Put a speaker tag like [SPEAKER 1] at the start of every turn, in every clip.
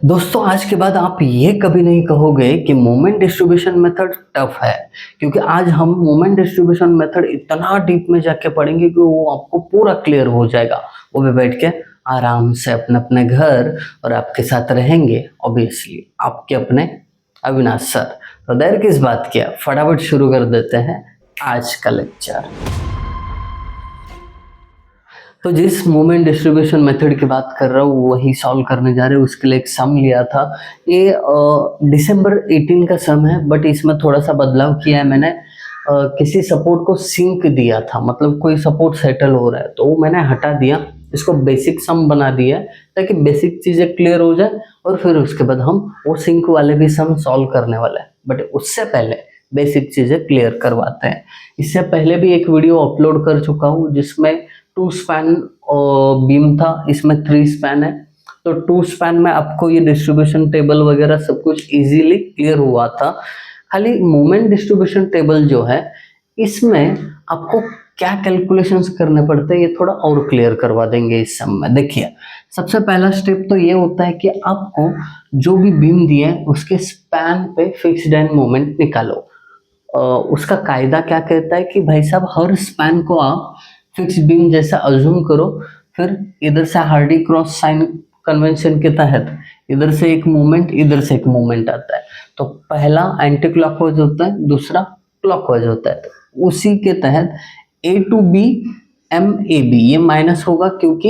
[SPEAKER 1] दोस्तों आज के बाद आप ये कभी नहीं कहोगे कि मोमेंट डिस्ट्रीब्यूशन मेथड टफ है, क्योंकि आज हम मोमेंट डिस्ट्रीब्यूशन मेथड इतना डीप में जाके पढ़ेंगे कि वो आपको पूरा क्लियर हो जाएगा। वो भी बैठ के आराम से अपने अपने घर, और आपके साथ रहेंगे ऑब्वियसली आपके अपने अविनाश सर। तो देर किस बात की, फटाफट शुरू कर देते हैं आज का लेक्चर। तो जिस मोमेंट डिस्ट्रीब्यूशन मेथड की बात कर रहा हूँ वही सॉल्व करने जा रहे हैं। उसके लिए एक सम लिया था, ये दिसंबर 18 का सम है, बट इसमें थोड़ा सा बदलाव किया है मैंने। किसी सपोर्ट को सिंक दिया था, मतलब कोई सपोर्ट सेटल हो रहा है तो वो मैंने हटा दिया, इसको बेसिक सम बना दिया है ताकि बेसिक चीज़ें क्लियर हो जाए, और फिर उसके बाद हम वो सिंक वाले भी सम सॉल्व करने वाले हैं। बट उससे पहले बेसिक चीज़ें क्लियर करवाते हैं। इससे पहले भी एक वीडियो अपलोड कर चुका हूँ जिसमें 2 स्पैन बीम था, इसमें 3 स्पैन है। तो 2 स्पैन में आपको ये डिस्ट्रीब्यूशन टेबल वगैरह सब कुछ इजीली क्लियर हुआ था। खाली मोमेंट डिस्ट्रीब्यूशन टेबल जो है इसमें आपको क्या कैलकुलेशंस करने पड़ते हैं ये थोड़ा और क्लियर करवा देंगे इस सम में। देखिए, सबसे पहला स्टेप तो ये होता है कि आपको जो भी बीम दिया है उसके स्पैन पे फिक्स्ड एंड मोमेंट निकालो। उसका कायदा क्या कहता है कि भाई साहब हर स्पैन को आप फिक्स बीम जैसा अज्यूम करो, फिर इधर से हार्डी क्रॉस साइन कन्वेंशन के तहत इधर से एक मूवमेंट इधर से एक मूवमेंट आता है। तो पहला एंटी क्लॉकवाइज होता है, दूसरा क्लॉकवाइज होता है। तो उसी के तहत A to B M A B ये माइनस होगा क्योंकि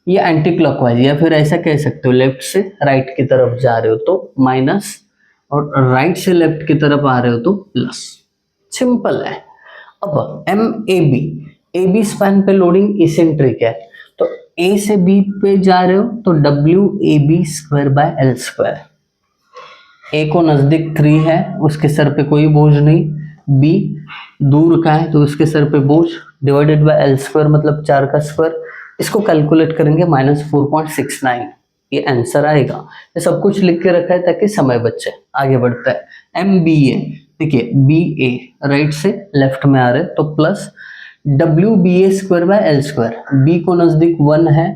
[SPEAKER 1] ये एंटी क्लॉकवाइज, या फिर ऐसा कह सकते हो लेफ्ट से राइट की तरफ जा रहे हो तो माइनस, और राइट से लेफ्ट की तरफ आ रहे हो तो प्लस। सिंपल है। अब एम ए बी स्पैन पे लोडिंग इसेंट्रिक है, तो ए से बी पे जा रहे हो तो W A B square by L square. A को नजदीक 3 है, उसके सर पे कोई बोझ नहीं, बी दूर का है तो उसके सर पे बोझ, डिवाइडेड बाय एल स्क्वायर मतलब 4 का स्क्वायर। इसको कैलकुलेट करेंगे -4.69, ये आंसर आएगा। ये सब कुछ लिख के रखा है ताकि समय बचे। आगे बढ़ता है एम बी ए। देखिए बी ए राइट से लेफ्ट में आ रहे तो plus W B A square by L square. B को नजदीक 1 है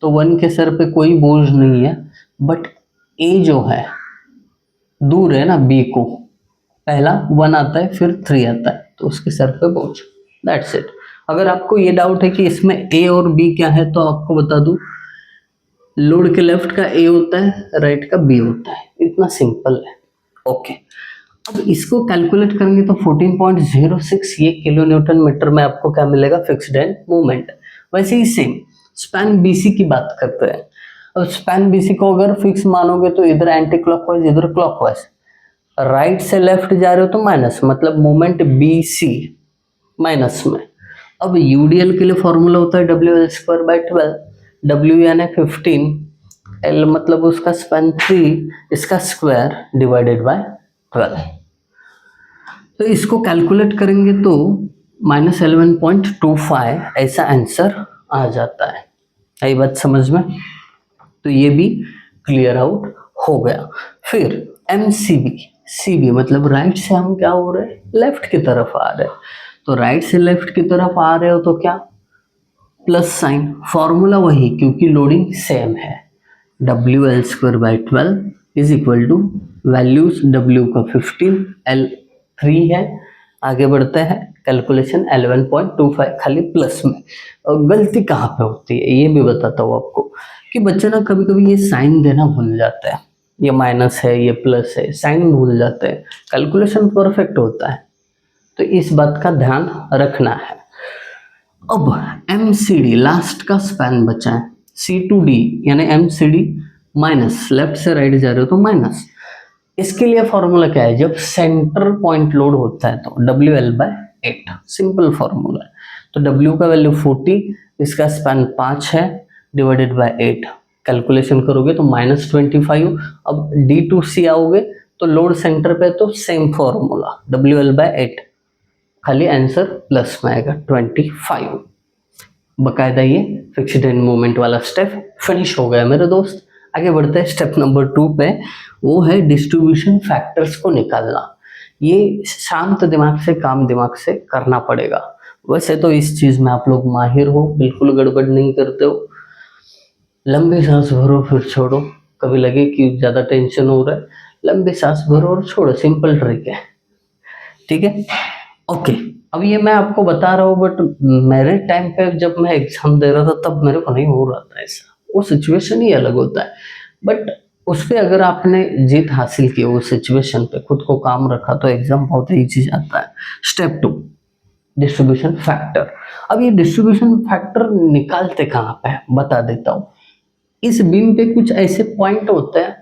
[SPEAKER 1] तो 1 के सर पे कोई बोझ नहीं है, बट ए जो है दूर है ना, बी को पहला 1 आता है फिर 3 आता है तो उसके सर पे बोझ। That's it. अगर आपको ये डाउट है कि इसमें ए और बी क्या है तो आपको बता दूं, लोड के लेफ्ट का ए होता है, राइट का बी होता है, इतना सिंपल है। ओके, अब इसको कैलकुलेट करेंगे तो 14.06 ये किलो न्यूटन मीटर में आपको क्या मिलेगा, फिक्स्ड एंड मूवमेंट। वैसे ही सेम स्पैन बीसी की बात करते हैं। अब स्पैन बीसी को अगर फिक्स मानोगे तो इधर एंटी क्लॉकवाइज इधर क्लॉकवाइज, राइट से लेफ्ट जा रहे हो तो माइनस, मतलब मूवमेंट बी सी माइनस में। अब यूडीएल के लिए फॉर्मूला होता है W L square by 12, W यानी 15, एल मतलब उसका स्पैन 3, इसका स्क्वायर डिवाइडेड बाय 12। तो इसको कैलकुलेट करेंगे तो -11.25 ऐसा आंसर आ जाता है। यही बात समझ में, तो ये भी क्लियर आउट हो गया। फिर सी बी मतलब राइट से हम क्या हो रहे हैं, लेफ्ट की तरफ आ रहे हैं। तो राइट से लेफ्ट की तरफ आ रहे हो तो क्या, प्लस साइन, फॉर्मूला वही क्योंकि लोडिंग सेम है। W L square by 12 is equal to values W का 15, एल 3 है। आगे बढ़ते हैं, कैलकुलेशन 11.25 खाली प्लस में। और गलती कहाँ पे होती है ये भी बताता हूँ आपको, कि बच्चे ना कभी कभी ये साइन देना भूल जाते हैं, ये माइनस है ये प्लस है, साइन भूल जाते हैं। कैलकुलेशन परफेक्ट होता है तो इस बात का ध्यान रखना है। अब एम सी डी लास्ट का स्पैन बचा है, सी टू डी यानी M C D minus, left से राइट जा रहे हो तो माइनस। इसके लिए फॉर्मूला क्या है, जब सेंटर पॉइंट लोड होता है तो W L by 8, simple formula है। तो डब्ल्यू का वैल्यू 40, इसका स्पैन 5 है, डिवाइडेड बाय 8, कैलकुलेशन करोगे तो -25। अब डी टू सी आओगे तो लोड सेंटर पे तो same formula W L by 8, खाली आंसर प्लस में आएगा 25। बकायदा ये फिक्स्ड एंड मूवमेंट वाला स्टेप फिनिश हो गया मेरे दोस्त। आगे बढ़ते हैं स्टेप नंबर 2 पे, वो है डिस्ट्रीब्यूशन फैक्टर्स को निकालना। ये शांत दिमाग से, काम दिमाग से करना पड़ेगा। वैसे तो इस चीज़ में आप लोग माहिर हो, बिल्कुल गड़बड़ नहीं करते हो। लंबी सांस भरो फिर छोड़ो, कभी लगे कि ज़्यादा टेंशन हो रहा है, लंबी सांस भरो और छोड़ो, सिंपल ट्रिक है, ठीक है। ओके, अब ये मैं आपको बता रहा हूँ, बट मेरे टाइम पे जब मैं एग्जाम दे रहा था तब मेरे को नहीं हो रहा था ऐसा, वो सिचुएशन ही अलग होता है। बट उस पे अगर आपने जीत हासिल की, वो सिचुएशन पे खुद को काम रखा, तो एग्जाम बहुत इजी जाता है। Step 2, distribution factor. अब ये डिस्ट्रीब्यूशन फैक्टर निकालते कहाँ पे है, बता देता हूँ। इस बीम पे कुछ ऐसे पॉइंट होते हैं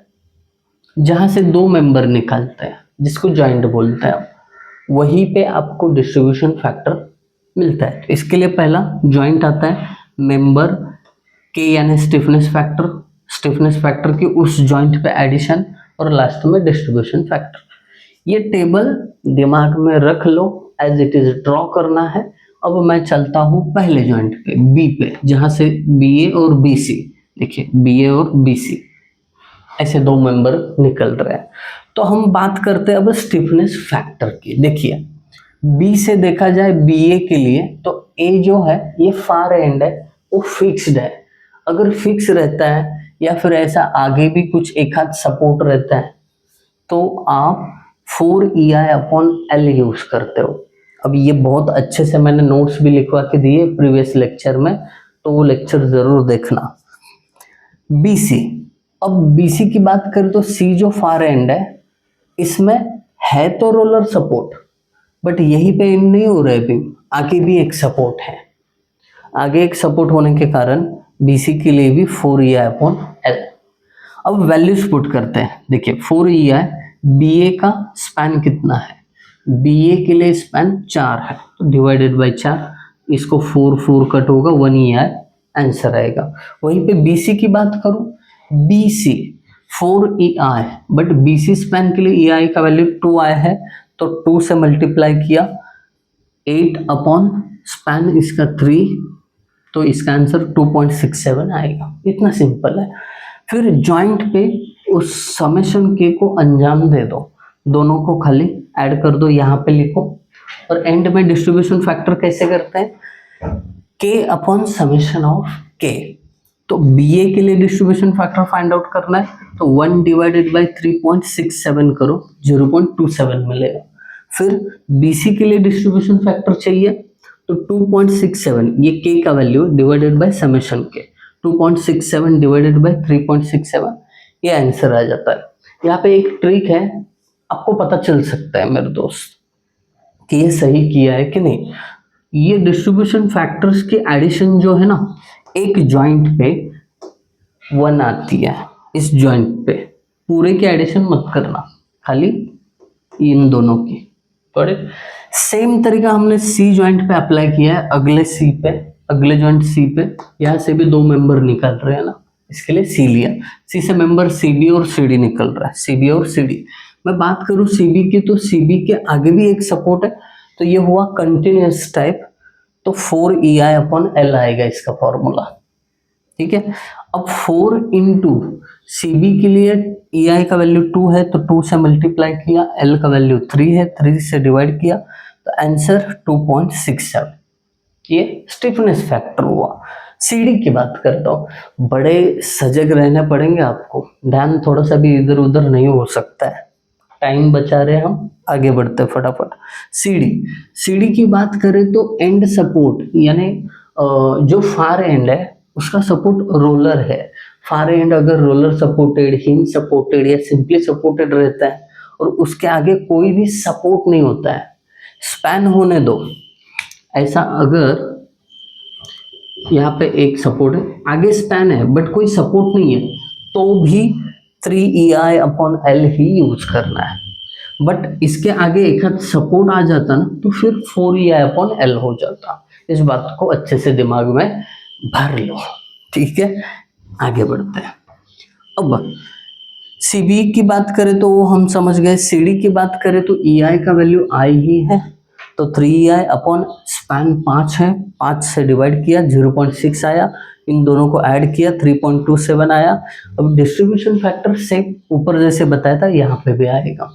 [SPEAKER 1] जहां से दो मेंबर निकालते हैं, जिसको जॉइंट बोलते हैं, वहीं पे आपको डिस्ट्रीब्यूशन फैक्टर मिलता है। इसके लिए पहला जॉइंट आता है, मेंबर के यानी स्टिफनेस फैक्टर, स्टिफनेस फैक्टर की उस जॉइंट पे एडिशन, और लास्ट में डिस्ट्रीब्यूशन फैक्टर। ये टेबल दिमाग में रख लो, एज इट इज ड्रॉ करना है। अब मैं चलता हूँ पहले जॉइंट पे, बी पे, जहां से बी ए और बी सी, देखिए बी ए और बी सी ऐसे दो मेंबर निकल रहे हैं। तो हम बात करते हैं अब स्टिफनेस फैक्टर की। देखिए बी से देखा जाए बी ए के लिए, तो ए जो है ये फार एंड है, वो फिक्स्ड है। अगर फिक्स रहता है या फिर ऐसा आगे भी कुछ एक हाथ सपोर्ट रहता है, तो आप 4EI/L यूज करते हो। अब ये बहुत अच्छे से मैंने नोट्स भी लिखवा के दिए प्रीवियस लेक्चर में, तो वो लेक्चर जरूर देखना। BC, अब BC की बात करें तो C जो फार एंड है, इसमें है तो रोलर सपोर्ट, बट यहीं पे एंड नहीं हो रहा है बीम, आगे भी एक सपोर्ट है। आगे एक सपोर्ट होने के कारण BC के लिए भी 4EI/L। अब वैल्यूज पुट करते हैं। देखिए 4EI, BA का स्पैन कितना है, BA के लिए स्पैन 4 है, तो डिवाइडेड बाय 4, इसको 4 कट होगा, 1EI आंसर आएगा। वहीं पे BC की बात करूं, BC 4EI, but BC span के लिए EI का वैल्यू 2I है, तो 2 से मल्टीप्लाई किया, 8 स्पैन इसका 3, तो इसका आंसर 2.67 आएगा। इतना सिंपल है। फिर जॉइंट पे उस समेशन के को अंजाम दे दो, दोनों को खाली ऐड कर दो, यहाँ पे लिखो, और एंड में डिस्ट्रीब्यूशन फैक्टर कैसे करते हैं, K/समेशन ऑफ K। तो BA के लिए डिस्ट्रीब्यूशन फैक्टर फाइंड आउट करना है, तो 1 डिवाइडेड बाई 3.67 करो, 0.27 मिलेगा। फिर BC के लिए डिस्ट्रीब्यूशन फैक्टर चाहिए, तो 2.67, ये K का value divided by summation K, 2.67 divided by 3.67, ये आंसर आ जाता है। यहाँ पे एक ट्रिक है, आपको पता चल सकता है मेरे दोस्त कि ये सही किया है कि नहीं। ये डिस्ट्रीब्यूशन फैक्टर्स की एडिशन जो है ना, एक जॉइंट पे 1 आती है, इस जॉइंट पे पूरे की एडिशन मत करना, खाली इन दोनों की। थोड़े सेम तरीका हमने सी जॉइंट पे अप्लाई किया है, अगले सी पे, अगले जॉइंट सी पे, यहाँ से भी दो मेंबर निकल रहे हैं ना, इसके लिए सी लिया। सी से मेंबर CB और CD निकल रहा है, CB और CD। मैं बात करूँ CB की, तो CB के आगे भी एक सपोर्ट है, तो ये हुआ कंटिन्यूस टाइप, तो 4EI/L आएगा इसका फॉर्मूला, ठीक है। अब 4 इंटू CB के लिए EI का वैल्यू 2 है, तो 2 से मल्टीप्लाई किया, L का वैल्यू 3 है, 3 से डिवाइड किया, तो आंसर 2.67, ये स्टिफनेस फैक्टर हुआ। CD की बात करता हूँ, बड़े सजग रहने पड़ेंगे आपको, ध्यान थोड़ा सा भी इधर उधर नहीं हो सकता है, टाइम बचा रहे हम, आगे बढ़ते फटाफट। CD की बात करें तो एंड सपोर्ट, यानी जो फार एंड है उसका सपोर्ट रोलर है। फार एंड अगर रोलर सपोर्टेड, हिंज सपोर्टेड या सिंपली सपोर्टेड रहता है, और उसके आगे कोई भी सपोर्ट नहीं होता है, स्पैन होने दो। ऐसा अगर यहाँ पे एक सपोर्ट है, आगे स्पैन है बट कोई सपोर्ट नहीं है, तो भी 3EI/L ही यूज करना है। बट इसके आगे एक हाथ सपोर्ट आ जाता ना, तो फिर 4EI/L हो जाता। इस बात को अच्छे से दिमाग में भर लो, ठीक है। आगे बढ़ते हैं। अब CB की बात करें तो वो हम समझ गए, CD की बात करें तो EI का वैल्यू I ही है, तो 3EI/ स्पैन 5 है, 5 से डिवाइड किया, 0.6 आया, इन दोनों को ऐड किया, 3.27 आया। अब डिस्ट्रीब्यूशन फैक्टर सेम ऊपर जैसे बताया था, यहाँ पे भी आएगा,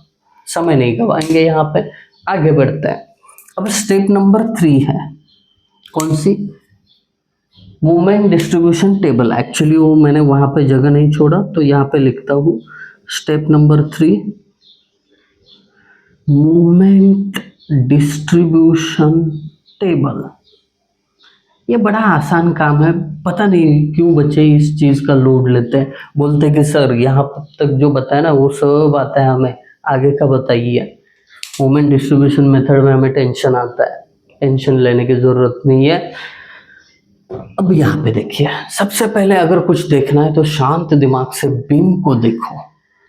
[SPEAKER 1] समय नहीं गवाएंगे यहाँ पे, आगे बढ़ते हैं। अब स्टेप नंबर 3 है, कौन सी, मोमेंट डिस्ट्रीब्यूशन टेबल, एक्चुअली वो मैंने वहां पे जगह नहीं छोड़ा तो यहाँ पे लिखता हूँ step number 3, moment distribution table. ये बड़ा आसान काम है, पता नहीं क्यों बच्चे इस चीज का लोड लेते हैं, बोलते हैं कि सर यहाँ तक जो बताया ना वो सब आता है हमें, आगे का बताइए। मोमेंट डिस्ट्रीब्यूशन मेथड में हमें टेंशन आता है, टेंशन लेने की जरूरत नहीं है। अब यहाँ पे देखिए, सबसे पहले अगर कुछ देखना है तो शांत दिमाग से बीम को देखो।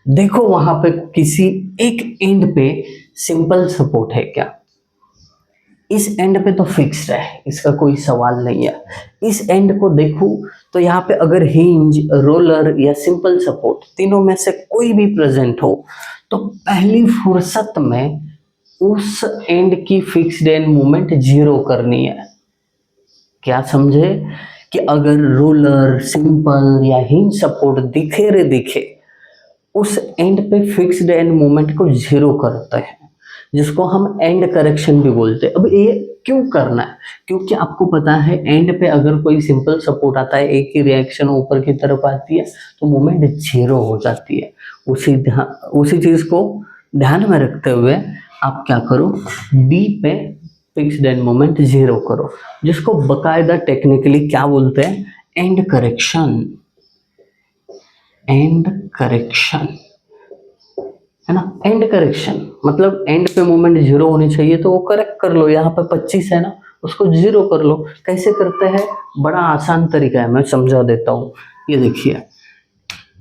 [SPEAKER 1] देखो वहां पे किसी एक एंड पे सिंपल सपोर्ट है क्या? इस एंड पे तो फिक्स्ड है, इसका कोई सवाल नहीं है। इस एंड को देखूं तो यहाँ पे अगर हिंज, रोलर या सिंपल सपोर्ट तीनों में से कोई भी प्रेजेंट हो तो पहली फुर्सत में उस एंड की फिक्स्ड एंड मूवमेंट जीरो करनी है। क्या समझे कि अगर रोलर, सिंपल या हिंज सपोर्ट दिखे रे दिखे, उस एंड पे फिक्स्ड एंड मूवमेंट को जीरो करते हैं, जिसको हम एंड करेक्शन भी बोलते हैं। अब ये क्यों करना है? क्योंकि आपको पता है एंड पे अगर कोई सिंपल सपोर्ट आता है, एक ही रिएक्शन ऊपर की तरफ आती है तो मूवमेंट जीरो हो जाती है। उसी चीज को ध्यान में रखते हुए आप क्या करो, डी पे फिक्स्ड एंड मोमेंट जीरो करो, जिसको बकायदा टेक्निकली क्या बोलते हैं? And correction. एंड करेक्शन है ना, एंड करेक्शन मतलब एंड पे मोमेंट जीरो होनी चाहिए तो वो करेक्ट कर लो। यहाँ पे 25 है ना, उसको जीरो कर लो। कैसे करते हैं? बड़ा आसान तरीका है, मैं समझा देता हूँ। ये देखिए,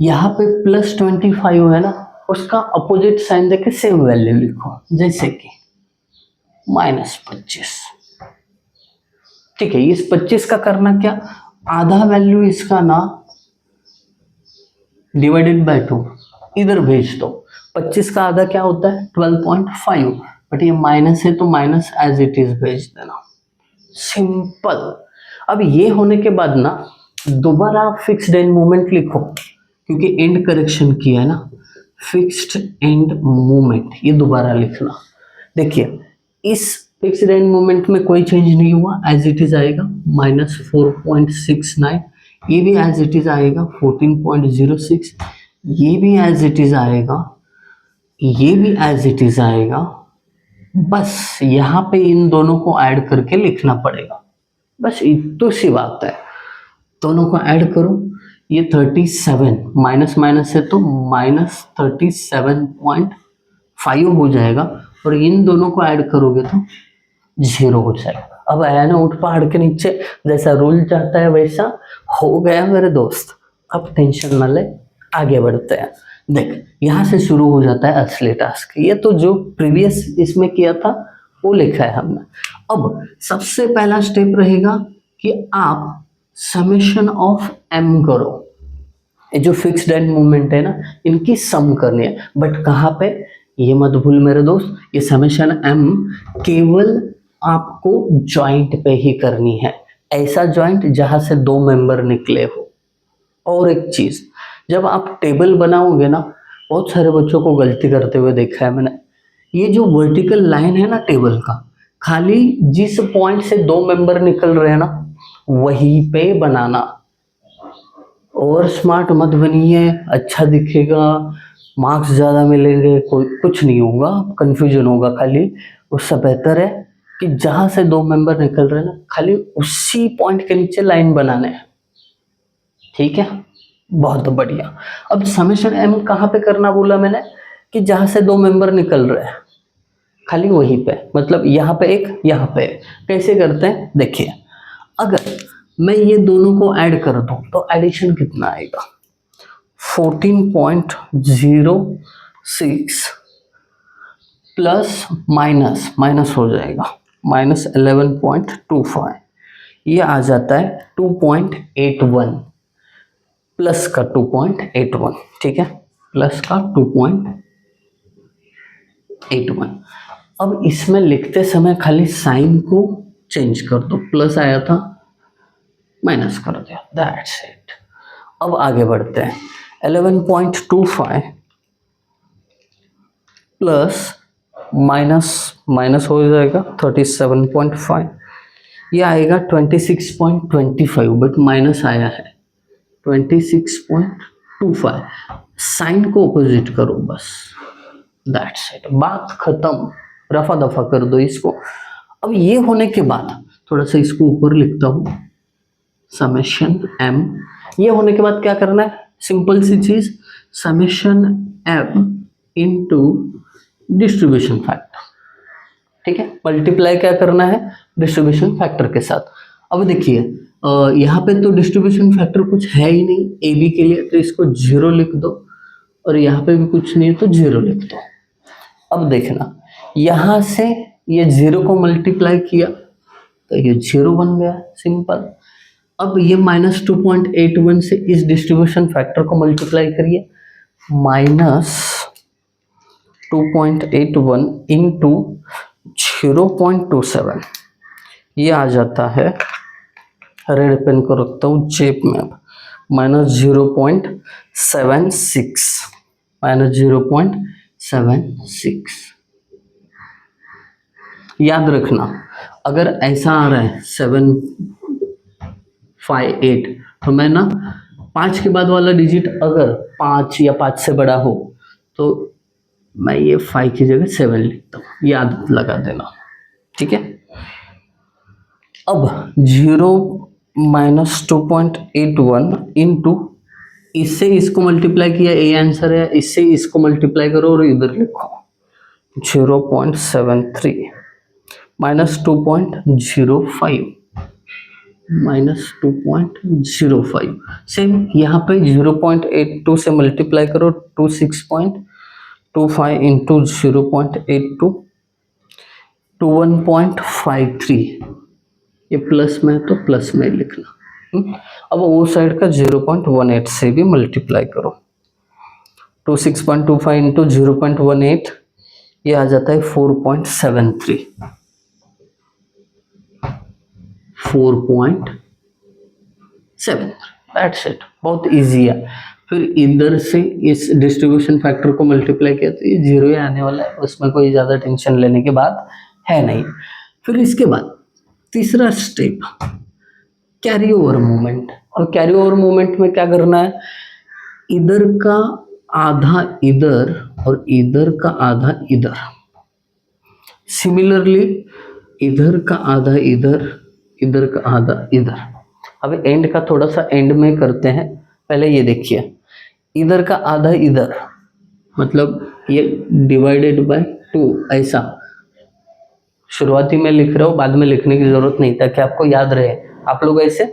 [SPEAKER 1] यहाँ पे +25 है ना, उसका अपोजिट साइन देके सेम वैल्यू लिखो, जैसे कि -25। ठीक है, इस 25 का करना क्या, आधा वैल्यू इसका ना डिवाइडेड बाय 2 इधर भेज दो। 25 का आधा क्या होता है? 12.5, बट ये माइनस है तो माइनस एज इट इज भेज देना, सिंपल। अब ये होने के बाद ना दोबारा फिक्स्ड एंड मोमेंट लिखो, क्योंकि एंड करेक्शन किया है ना, फिक्स्ड एंड मोमेंट ये दोबारा लिखना। देखिए, इस फिक्स्ड एंड मोमेंट में कोई चेंज नहीं हुआ, एज इट इज आएगा -4.69, ये भी एज इट इज आएगा 14.06, ये भी एज इट इज आएगा, ये भी एज इट इज आएगा। बस यहाँ पे इन दोनों को ऐड करके लिखना पड़ेगा, बस इतनी सी बात है। दोनों को ऐड करो, ये 37 माइनस माइनस है तो -37.5 हो जाएगा, और इन दोनों को ऐड करोगे तो 0 हो जाएगा। अब आया ना ऊंट पहाड़ के नीचे, जैसा रूल चाहता है वैसा हो गया मेरे दोस्त। अब टेंशन न ले, आगे बढ़ते हैं। देख, यहाँ से शुरू हो जाता है असली टास्क। ये तो जो प्रीवियस इसमें किया था वो लिखा है हमने। अब सबसे पहला स्टेप रहेगा कि आप समेशन ऑफ m करो। ये जो फिक्स्ड एंड मूवमेंट है ना, इनकी सम करनी है, बट कहाँ पे, ये मत भूल मेरे दोस्त, ये समेशन m केवल आपको जॉइंट पे ही करनी है, ऐसा जॉइंट जहां से 2 मेंबर निकले हो। और एक चीज, जब आप टेबल बनाओगे ना, बहुत सारे बच्चों को गलती करते हुए देखा है मैंने, ये जो वर्टिकल लाइन है ना टेबल का, खाली जिस पॉइंट से 2 मेंबर निकल रहे हैं ना वहीं पे बनाना। और स्मार्ट मत बनिए, अच्छा दिखेगा, मार्क्स ज़्यादा मिलेंगे, कोई कुछ नहीं होगा, कंफ्यूजन होगा खाली। उससे बेहतर है कि जहाँ से 2 मेंबर निकल रहे हैं ना, खाली उसी पॉइंट के नीचे लाइन बनाने हैं। ठीक है, बहुत बढ़िया। अब समेशन m कहाँ पे करना बोला मैंने, कि जहाँ से 2 मेंबर निकल रहे हैं खाली वहीं पे, मतलब यहाँ पे एक, यहाँ पे एक। कैसे करते हैं देखिए, अगर मैं ये दोनों को ऐड कर दूं तो एडिशन कितना आएगा, 14.06 प्लस माइनस माइनस हो जाएगा -11.25, ये आ जाता है 2.81 प्लस का 2.81। ठीक है, प्लस का 2.81। अब इसमें लिखते समय खाली साइन को चेंज कर दो, प्लस आया था माइनस कर दिया, दैट्स इट। अब आगे बढ़ते हैं, 11.25 प्लस माइनस माइनस हो जाएगा 37.5, ये आएगा 26.25, बट माइनस आया है 26.25। साइन को ऑपोजिट करो बस, दैट्स इट, बात खत्म, रफा दफा कर दो इसको। अब ये होने के बाद थोड़ा सा इसको ऊपर लिखता हूँ, समेशन m। ये होने के बाद क्या करना है, सिंपल सी चीज, summation m into distribution factor, ठीक है, मल्टीप्लाई क्या करना है, डिस्ट्रीब्यूशन फैक्टर के साथ। अब देखिए यहाँ पे तो डिस्ट्रीब्यूशन फैक्टर कुछ है ही नहीं ए बी के लिए, तो इसको 0 लिख दो, और यहाँ पे भी कुछ नहीं है तो 0 लिख दो। अब देखना, यहाँ से ये 0 को मल्टीप्लाई किया तो ये 0 बन गया, सिंपल। अब ये -2.81 से इस डिस्ट्रीब्यूशन फैक्टर को मल्टीप्लाई करिए, -2.81 इंटू 0.27, ये आ जाता है, रेड पेन को रखता हूँ जेब में, -0.76 याद रखना, अगर ऐसा आ रहा है 758, तो मैं ना 5 के बाद वाला डिजिट अगर 5 या 5 से बड़ा हो तो मैं ये 5 की जगह 7 लिखता हूँ, याद लगा देना, ठीक है। अब 0-2.81 इंटू, इससे इसको मल्टीप्लाई किया, ये आंसर है, इससे इसको मल्टीप्लाई करो और इधर लिखो 0.73 -2.05 सेम यहाँ पे 0.82 से मल्टीप्लाई करो, 26.25 इंटू 0.82 21.53, ये प्लस में तो प्लस में लिखना। अब वो साइड का 0.18 से भी मल्टीप्लाई करो, 26.25 इंटू 0.18, ये आ जाता है 4.73, 4.7, दैट्स इट, बहुत इजी है। फिर इधर से इस डिस्ट्रीब्यूशन फैक्टर को मल्टीप्लाई किया तो ये 0 ही आने वाला है, उसमें कोई ज़्यादा टेंशन लेने की बात है नहीं। फिर इसके बाद तीसरा स्टेप, कैरी ओवर मूवमेंट। और कैरी ओवर मूवमेंट में क्या करना है, इधर का आधा इधर और इधर का आधा इधर, सिमिलरली इधर का आधा इधर, इधर का आधा इधर। अब एंड का थोड़ा सा एंड में करते हैं, पहले ये देखिए, इधर का आधा इधर, मतलब ये डिवाइडेड बाय 2, ऐसा शुरुआती में लिख रहा हूँ, बाद में लिखने की जरूरत नहीं, ताकि आपको याद रहे। आप लोग ऐसे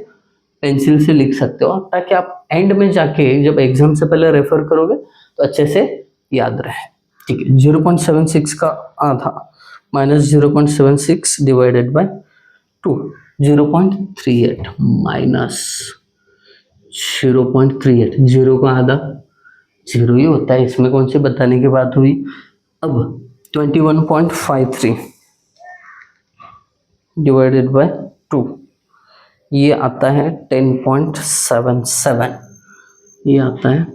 [SPEAKER 1] पेंसिल से लिख सकते हो, ताकि आप एंड में जाके जब एग्जाम से पहले रेफर करोगे तो अच्छे से याद रहे, ठीक है। 0.76 का आधा -0.76 डिवाइडेड बाय 2, 0.38 माइनस 0.38, 0 का आधा 0 ही होता है, इसमें कौन सी बताने की बात हुई। अब 21.53 डिवाइडेड बाय 2, ये आता है 10.77, ये आता है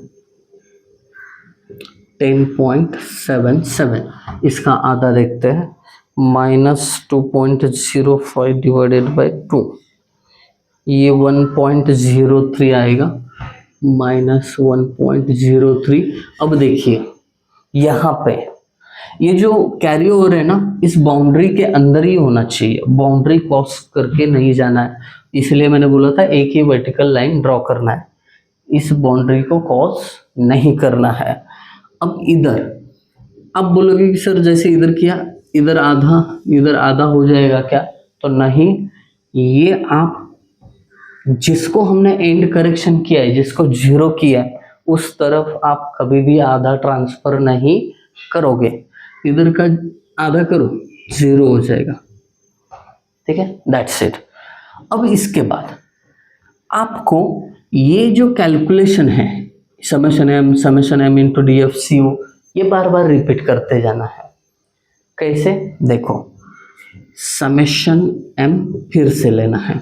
[SPEAKER 1] 10.77। इसका आधा देखते हैं, -2.05 डिवाइडेड बाय 2, ये 1.03 आएगा, -1.03। अब देखिए यहाँ पे ये जो कैरी ओवर है ना, इस बाउंड्री के अंदर ही होना चाहिए, बाउंड्री क्रॉस करके नहीं जाना है, इसलिए मैंने बोला था एक ही वर्टिकल लाइन ड्रॉ करना है, इस बाउंड्री को क्रॉस नहीं करना है। अब इधर आप बोलोगे कि सर जैसे इधर किया, इधर आधा हो जाएगा क्या, तो नहीं, ये आप जिसको हमने एंड करेक्शन किया है, जिसको 0 किया है, उस तरफ आप कभी भी आधा ट्रांसफर नहीं करोगे, इधर का आधा करो 0 हो जाएगा, ठीक है, दैट्स इट। अब इसके बाद आपको ये जो कैलकुलेशन है, समेशन m इंटू DFCO, ये बार बार रिपीट करते जाना है। कैसे, देखो, समेशन m फिर से लेना है।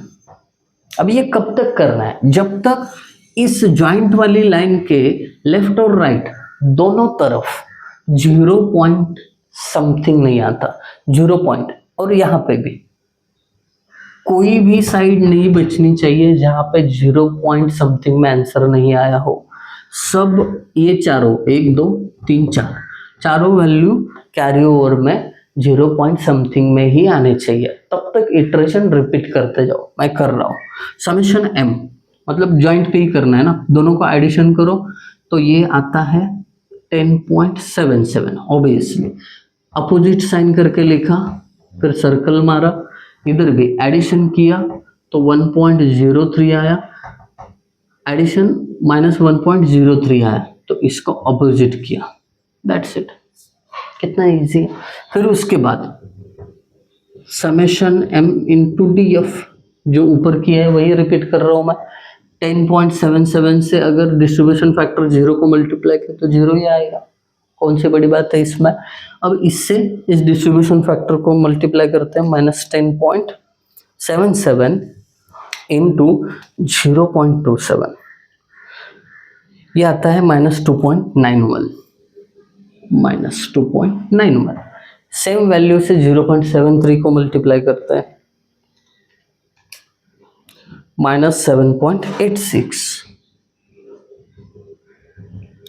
[SPEAKER 1] अब ये कब तक करना है, जब तक इस जॉइंट वाली लाइन के लेफ्ट और राइट दोनों तरफ 0 पॉइंट समथिंग नहीं आता, 0 पॉइंट, और यहाँ पे भी कोई भी साइड नहीं बचनी चाहिए जहां पे 0 पॉइंट समथिंग में आंसर नहीं आया हो। सब ये चारों 1 2 3 4 चारों वैल्यू कैरी ओवर में 0 पॉइंट समथिंग में ही आने चाहिए। तब तक इटरेशन रिपीट करते जाओ, मैं कर रहा हूँ। समेशन m मतलब ज्वाइंट पे ही करना है ना, दोनों को एडिशन करो तो ये आता है 10.77। ऑब्वियसली अपोजिट साइन करके लिखा, फिर सर्कल मारा, इधर भी एडिशन किया तो 1.03 आया, एडिशन -1.03 आया, तो इसको अपोजिट किया, दैट्स इट। कितना इजी। फिर उसके बाद summation m into D F, जो ऊपर किया है वही रिपीट कर रहा हूं मैं। 10.77 से अगर डिस्ट्रीब्यूशन फैक्टर 0 को मल्टीप्लाई करें तो 0 ही आएगा, कौन सी बड़ी बात है इसमें। अब इससे इस डिस्ट्रीब्यूशन फैक्टर को मल्टीप्लाई करते हैं, -10.77 इंटू 0.27, ये आता है -2.91, -2.91। सेम वैल्यू से 0.73 को मल्टीप्लाई करते हैं, -7.86।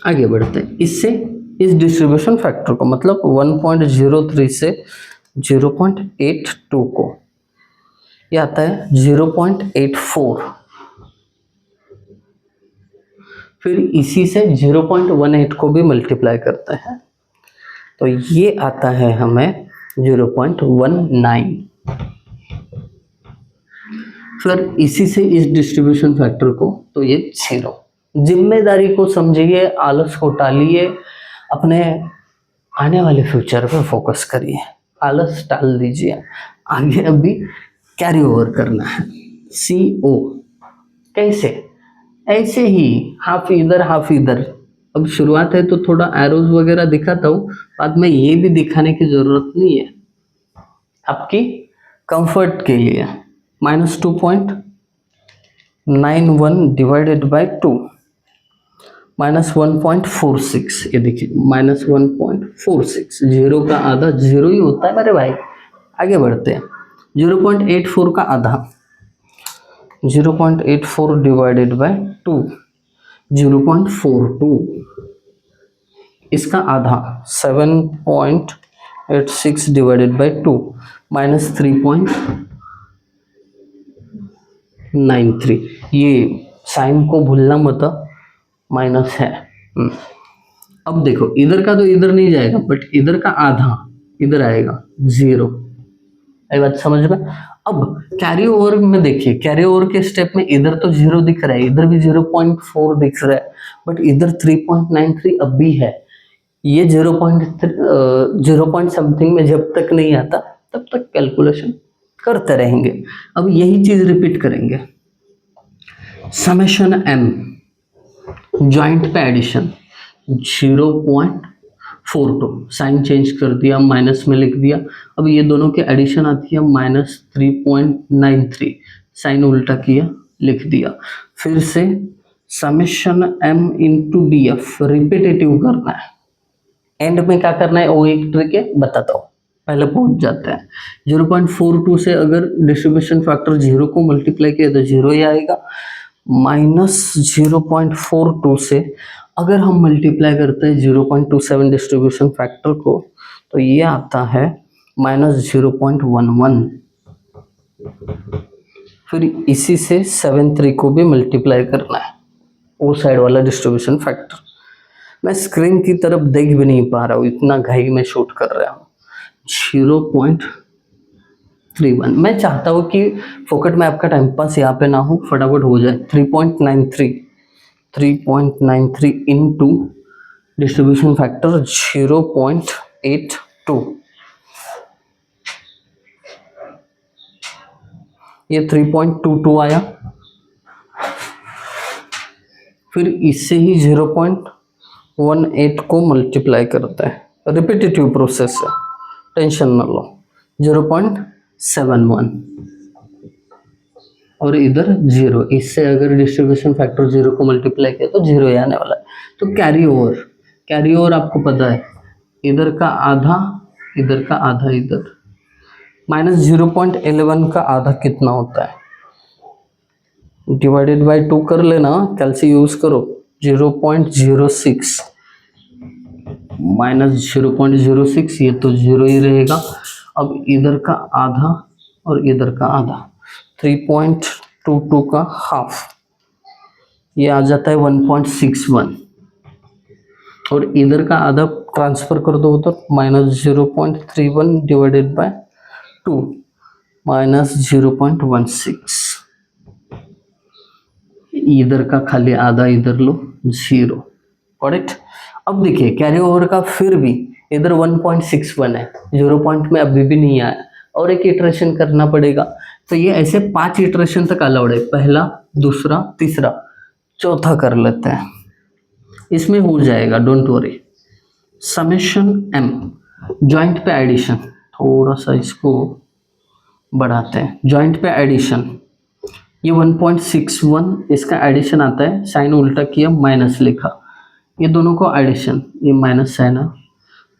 [SPEAKER 1] आगे बढ़ते हैं, इससे इस डिस्ट्रीब्यूशन फैक्टर को मतलब 1.03 से 0.82 को, ये आता है 0.84। फिर इसी से 0.18 को भी मल्टीप्लाई करते हैं तो ये आता है हमें 0.19। फिर इसी से इस डिस्ट्रीब्यूशन फैक्टर को तो ये 0। जिम्मेदारी को समझिए, आलस को टालिए, अपने आने वाले फ्यूचर पे फोकस करिए, आलस टाल दीजिए। आगे अभी कैरी ओवर करना है। CO कैसे? ऐसे ही, हाफ इधर हाफ इधर। अब शुरुआत है तो थोड़ा एरोज वगैरह दिखाता हूँ, बाद में ये भी दिखाने की जरूरत नहीं है, आपकी कंफर्ट के लिए। -2.91 डिवाइडेड बाय 2, -1.46, ये देखिए -1.46, 0 का आधा 0 ही होता है मेरे भाई। आगे बढ़ते हैं, 0.84 का आधा, 0.84 डिवाइडेड बाय 2, 0.42, इसका आधा 7.86 डिवाइडेड बाय 2, -3.93। ये साइन को भूलना मत, माइनस है। अब देखो, इधर का तो इधर नहीं जाएगा, बट इधर का आधा इधर आएगा, 0। ये बात समझ में। अब कैरी ओवर में देखिए, कैरी ओवर के स्टेप में इधर तो 0 दिख रहा है, इधर भी 0.4 दिख रहा है, बट इधर 3.93 अब भी है। ये 0 पॉइंट समथिंग में जब तक नहीं आता तब तक कैलकुलेशन करते रहेंगे। अब यही चीज रिपीट करेंगे। समेशन m, ज्वाइंट पे एडिशन 0.42, साइन चेंज कर दिया, माइनस में लिख दिया। अब ये दोनों की एडिशन आती है -3.93, साइन उल्टा किया, लिख दिया। फिर से summation m into D F repetitive करना है। एंड में क्या करना है वो एक ट्रिक है, बताता हूँ, पहले पहुंच जाते हैं। 0.42 से अगर डिस्ट्रीब्यूशन फैक्टर 0 को मल्टीप्लाई किया तो 0 ही आएगा। -0.42 से अगर हम मल्टीप्लाई करते हैं 0.27 डिस्ट्रीब्यूशन फैक्टर को तो ये आता है -0.11। फिर इसी से 73 को भी मल्टीप्लाई करना है, वो साइड वाला डिस्ट्रीब्यूशन फैक्टर। मैं स्क्रीन की तरफ देख भी नहीं पा रहा हूँ, इतना घाई में शूट कर रहा हूँ। 0.31, मैं चाहता हूँ कि फोकट में आपका टाइम पास यहाँ पे ना हो, फटाफट हो जाए। 3.93 इंटू डिस्ट्रीब्यूशन फैक्टर 0.82, ये 3.22 आया। फिर इससे ही 0.18 को मल्टीप्लाई करता है, रिपीटेटिव प्रोसेस है, टेंशन न लो। 0.71 और इधर 0, इससे अगर डिस्ट्रीब्यूशन फैक्टर 0 को मल्टीप्लाई किया तो 0 ही आने वाला है। तो कैरी ओवर आपको पता है, इधर का आधा इधर का आधा इधर, -0.11 का आधा कितना होता है? डिवाइडेड बाय 2 कर लेना, कैलसी यूज करो। 0.06 -0.06, ये तो जीरो ही रहेगा। अब इधर का आधा और इधर का आधा, 3.22 का हाफ, ये आ जाता है 1.61, और इधर का आधा ट्रांसफर कर दो तो -0.31 डिवाइडेड बाय 2 -0.16, इधर का खाली आधा इधर लो, 0। करेक्ट। अब देखिए कैरी ओवर का फिर भी इधर 1.61 है, 0 पॉइंट में अभी भी नहीं आया, और एक इटरेशन करना पड़ेगा। तो ये ऐसे 5 इटरेशन तक अलाउड है, पहला, दूसरा, तीसरा, चौथा कर लेते हैं, इसमें हो जाएगा, don't worry. Summation m, joint पे एडिशन, थोड़ा सा इसको बढ़ाते हैं, जॉइंट पे एडिशन, ये 1.61 इसका एडिशन आता है, साइन उल्टा किया, माइनस लिखा, ये दोनों को एडिशन, ये माइनस साइन है,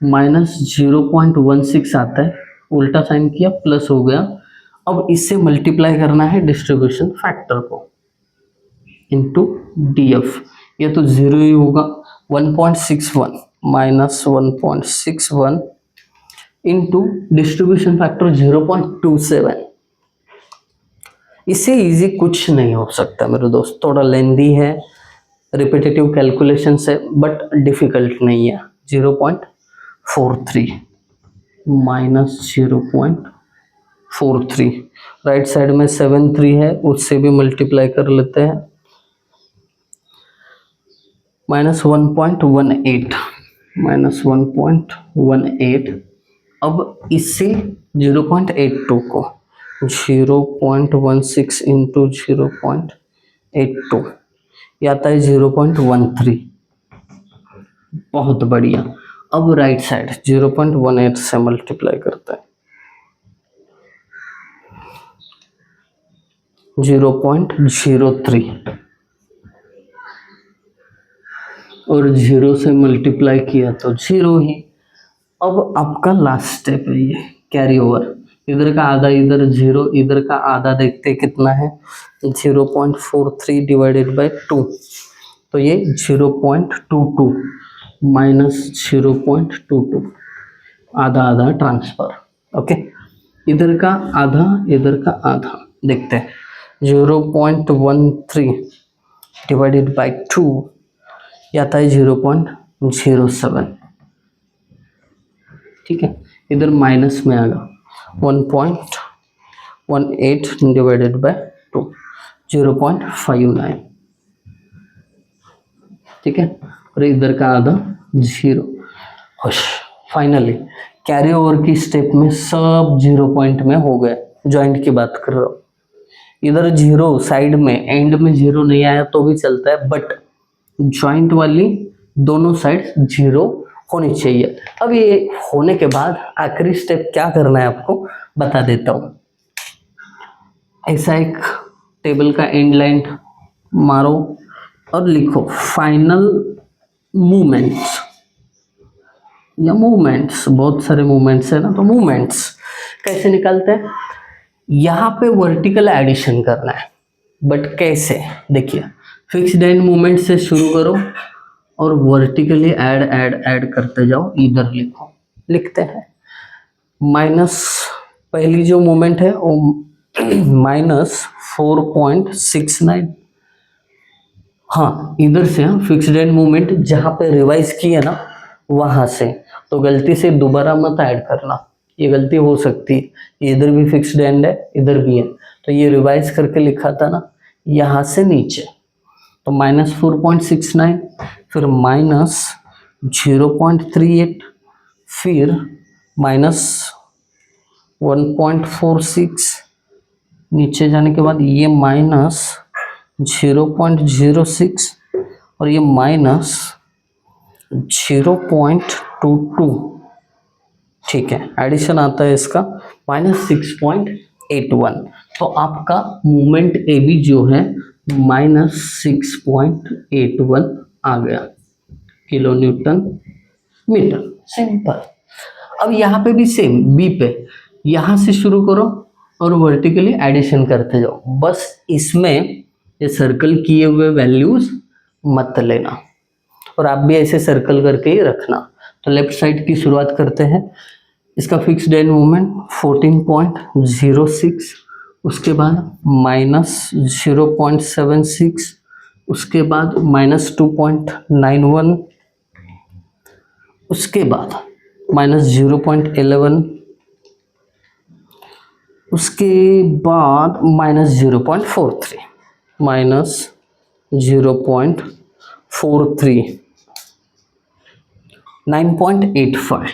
[SPEAKER 1] -0.16 आता है, उल्टा साइन किया, प्लस हो गया। अब इससे मल्टीप्लाई करना है डिस्ट्रीब्यूशन फैक्टर को इनटू DF, ये तो जीरो ही होगा। 1.61 -1.61 इनटू डिस्ट्रीब्यूशन फैक्टर 0.27। इससे इजी कुछ नहीं हो सकता मेरे दोस्त, थोड़ा लेंदी है, रिपीटेटिव कैलकुलेशन है, बट डिफिकल्ट नहीं है। 0.43 -0.43, राइट साइड में 73 है, उससे भी मल्टीप्लाई कर लेते हैं, -1.18 -1.18। अब इससे 0.82 को 0.16 इंटू 0.82, ये आता है 0.13, बहुत बढ़िया। अब राइट साइड 0.18 से मल्टीप्लाई करता है, 0.03, और 0 से मल्टीप्लाई किया तो 0 ही। अब आपका लास्ट स्टेप है ये कैरी ओवर, इधर का आधा इधर 0, इधर का आधा देखते कितना है, 0.43 डिवाइडेड बाय 2, तो ये 0.22 -0.22, आधा आधा ट्रांसफर। ओके, इधर का आधा, इधर का आधा देखते हैं, 0.13 डिवाइडेड बाय 2, ये आता है 0.07, ठीक है। इधर माइनस में आएगा 1.18 डिवाइडेड बाय 2, 0.59, ठीक है, और इधर का आधा 0। खुश, फाइनली कैरी ओवर की स्टेप में सब 0 पॉइंट में हो गए। जॉइंट की बात कर रहा हूँ, इधर 0 साइड में, एंड में 0 नहीं आया तो भी चलता है, बट जॉइंट वाली दोनों साइड 0 होनी चाहिए। अब ये होने के बाद आखिरी स्टेप क्या करना है आपको बता देता हूँ। ऐसा एक टेबल का एंड लाइन मारो और लिखो फाइनल मूवमेंट्स, या मूवमेंट्स, बहुत सारे मूवमेंट्स है ना, तो मूवमेंट्स कैसे निकालते हैं, यहाँ पे वर्टिकल एडिशन करना है, बट कैसे, देखिए फिक्स्ड एंड मूवमेंट से शुरू करो और वर्टिकली ऐड करते जाओ, इधर लिखो, लिखते हैं माइनस, पहली जो मूवमेंट है वो -4.69, हाँ इधर से, हाँ फिक्स्ड एंड मूवमेंट जहाँ पे रिवाइज किया ना वहाँ से, तो गलती से दोबारा मत ऐड करना, ये गलती हो सकती है, इधर भी फिक्स्ड एंड है, इधर भी है, तो ये रिवाइज करके लिखा था ना, यहाँ से नीचे, तो -4.69, फिर -0.38, फिर -1.46, नीचे जाने के बाद ये -0.06, और ये -0.22, ठीक है, एडिशन आता है इसका -6.81, तो आपका मूवमेंट ए बी जो है -6.81 आ गया किलो न्यूटन मीटर, सिंपल। अब यहाँ पे भी सेम, बी पे यहाँ से शुरू करो और वर्टिकली एडिशन करते जाओ। बस इसमें ये सर्कल किए हुए वैल्यूज मत लेना, और आप भी ऐसे सर्कल करके ही रखना। तो लेफ्ट साइड की शुरुआत करते हैं। इसका फिक्स्ड एंड मोमेंट 14.06, उसके बाद -0.76, उसके बाद -2.91, उसके बाद -0.11, उसके बाद -0.43, -0.43, 9.85।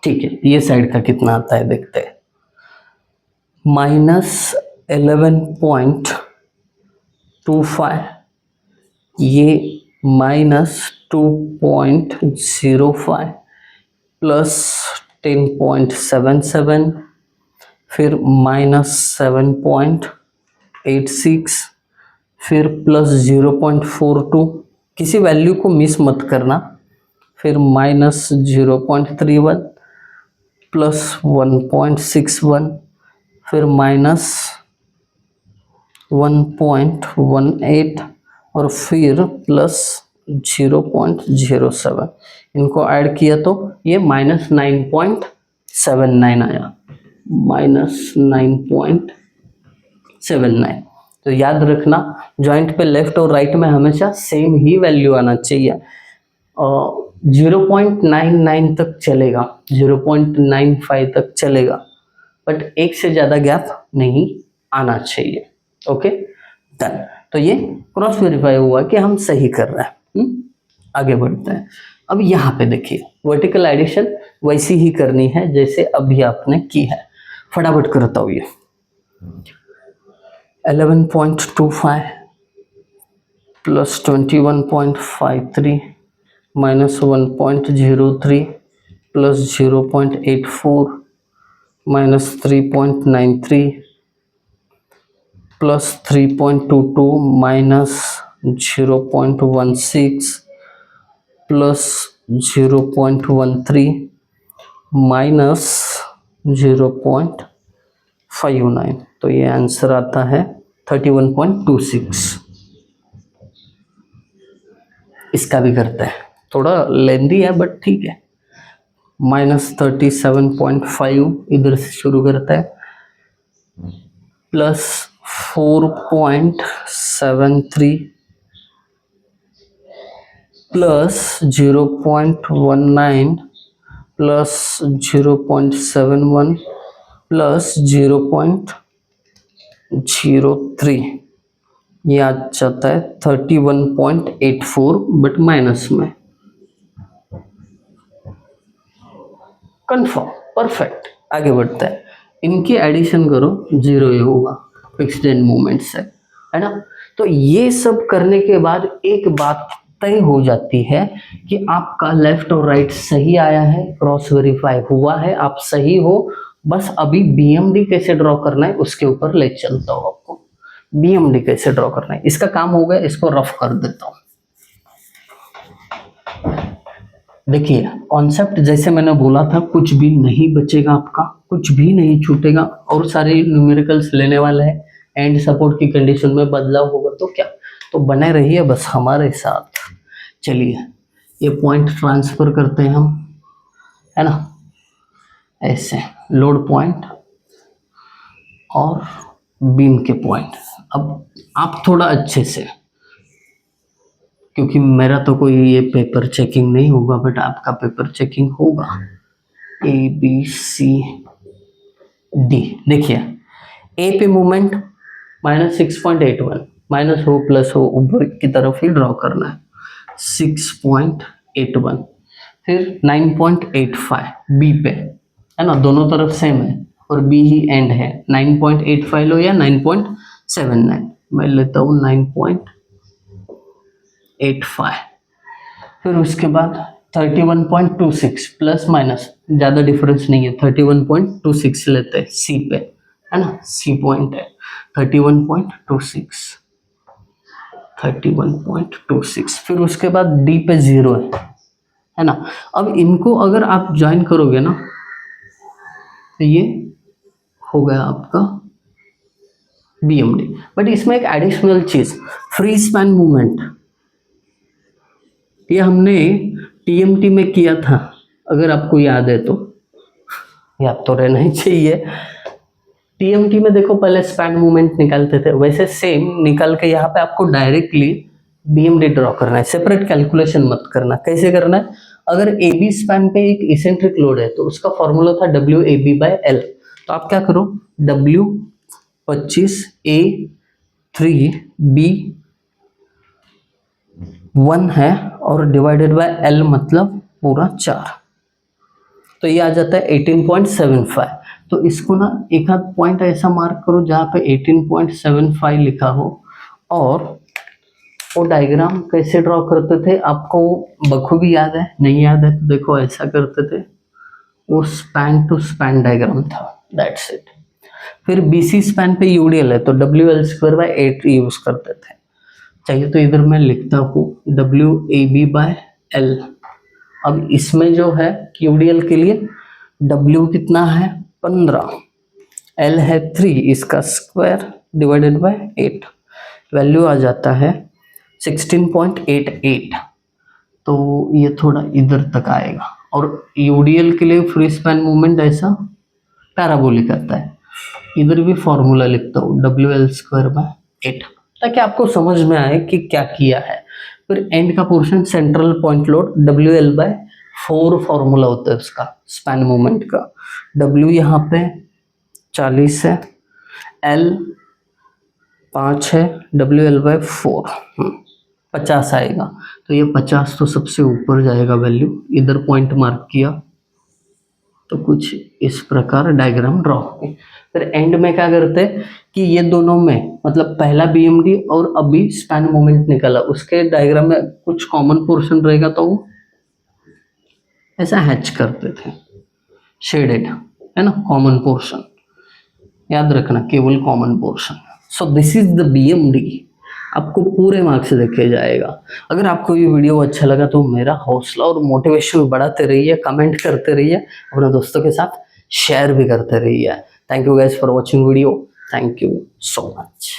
[SPEAKER 1] ठीक है, ये साइड का कितना आता है देखते हैं। -11.25, ये -2.05, +10.77, फिर -7.86, फिर +0.42, किसी वैल्यू को मिस मत करना, फिर -0.31, +1.61, फिर -1.18, और फिर +0.07। इनको ऐड किया तो ये -9.79 आया, -9.79। तो याद रखना, जॉइंट पे लेफ्ट और राइट में हमेशा सेम ही वैल्यू आना चाहिए। 0.99 तक चलेगा, 0.95 तक चलेगा, बट एक से ज़्यादा गैप नहीं आना चाहिए। Okay done. तो ये क्रॉस वेरीफाई हुआ कि हम सही कर रहे हैं। आगे बढ़ते हैं। अब यहाँ पे देखिए, वर्टिकल एडिशन वैसी ही करनी है जैसे अभी आपने की है। फटाफट करता हूँ ये। 11.25 प्लस 21.53 -1.03 प्लस 0.84 -3.93 प्लस 3.22 -0.16 प्लस 0.13 -0.59। तो ये आंसर आता है 31.26। इसका भी करते हैं, थोड़ा लेंदी है बट ठीक है। -37.5 इधर से शुरू करता है, प्लस 4.73 प्लस 0.19 प्लस 0.71 प्लस 0.03, ये आ जाता है 31.84 बट माइनस में। Confirm, perfect. आगे बढ़ते हैं। इनकी एडिशन करो, 0 ही होगा फिक्स्ड एंड मोमेंट से, है ना। तो ये सब करने के बाद एक बात तय हो जाती है कि आपका लेफ्ट और राइट सही आया है, क्रॉस वेरीफाई हुआ है, आप सही हो। बस अभी बीएमडी कैसे ड्रॉ करना है उसके ऊपर ले चलता हूँ आपको। बीएमडी कैसे ड्रॉ करना है, इसका काम हो गया, इसको रफ कर देता हूँ। देखिए, कॉन्सेप्ट जैसे मैंने बोला था, कुछ भी नहीं बचेगा आपका, कुछ भी नहीं छूटेगा, और सारे न्यूमेरिकल्स लेने वाले हैं। एंड सपोर्ट की कंडीशन में बदलाव होगा तो क्या, तो बने रहिए बस हमारे साथ। चलिए, ये पॉइंट ट्रांसफर करते हैं हम, है ना, ऐसे लोड पॉइंट और बीम के पॉइंट। अब आप थोड़ा अच्छे से, क्योंकि मेरा तो कोई ये पेपर चेकिंग नहीं होगा बट आपका पेपर चेकिंग होगा। ABCD, देखिए ए पे मूवमेंट -6.81, माइनस हो प्लस हो ऊपर की तरफ ही ड्रॉ करना है। 6.81, फिर 9.85 बी पे, है ना, दोनों तरफ सेम है और बी ही एंड है। 9.85 लो या 9.79, मैं लेता हूँ 9.85। फिर उसके बाद 31.26 प्लस माइनस ज़्यादा डिफरेंस नहीं है, 31.26 लेते हैं सी पे, है ना, सी पॉइंट है। 31.26, फिर उसके बाद डी पे 0 है, है ना। अब इनको अगर आप ज्वाइन करोगे ना तो ये हो गया आपका BMD। बट इसमें एक एडिशनल चीज, फ्री स्पैन मूवमेंट, ये हमने TMT में किया था, अगर आपको याद है तो, याद तो रहना ही चाहिए। TMT में देखो पहले स्पैन मूवमेंट निकालते थे, वैसे सेम निकाल के यहाँ पे आपको डायरेक्टली BMD ड्रॉ करना है, सेपरेट कैलकुलेशन मत करना। कैसे करना है, अगर AB स्पैन पे एक इसेंट्रिक लोड है तो उसका फॉर्मूला था WAB/L। तो आप क्या करो, W 25 A 3 B 1 है और डिवाइडेड बाय L मतलब पूरा 4, तो ये आ जाता है 18.75। तो इसको ना एक आध पॉइंट ऐसा मार्क करो जहाँ पे 18.75 लिखा हो। और वो डायग्राम कैसे ड्रॉ करते थे आपको बखूबी याद है, नहीं याद है तो देखो ऐसा करते थे, वो स्पैन टू स्पैन डायग्राम था, दैट्स इट। फिर BC स्पैन पे UDL है तो WL²/8 यूज करते थे। चाहिए तो इधर मैं लिखता हूँ WAB/L। अब इसमें जो है UDL के लिए W कितना है 15, L है 3, इसका स्क्वायर डिवाइडेड बाय 8, वैल्यू आ जाता है 16.88। तो ये थोड़ा इधर तक आएगा। और UDL के लिए फ्री स्पैन मूवमेंट ऐसा पैराबोलिक आता है। इधर भी फॉर्मूला लिखता हूँ WL²/8 ताकि आपको समझ में आए कि क्या किया है। फिर एंड का portion central point load WL/4 formula होता है उसका स्पैन मूवमेंट का। W यहाँ पे 40 है, L 5 है, WL/4 50 आएगा। तो ये 50 तो सबसे ऊपर जाएगा वैल्यू, इधर पॉइंट मार्क किया तो कुछ इस प्रकार डायग्राम ड्रॉ होगी। फिर एंड में क्या करते हैं कि ये दोनों में मतलब पहला BMD और अभी स्पैन मोमेंट निकला, उसके डायग्राम में कुछ कॉमन पोर्शन रहेगा तो वो ऐसा हैच करते थे, शेडेड है ना, कॉमन पोर्शन याद रखना, केवल common portion. So this is the BMD, आपको पूरे मार्क्स से देखे जाएगा। अगर आपको ये वीडियो अच्छा लगा तो मेरा हौसला और मोटिवेशन बढ़ाते रहिए, कमेंट करते रहिए, अपने दोस्तों के साथ शेयर भी करते रहिए। Thank you guys for watching video, thank you so much.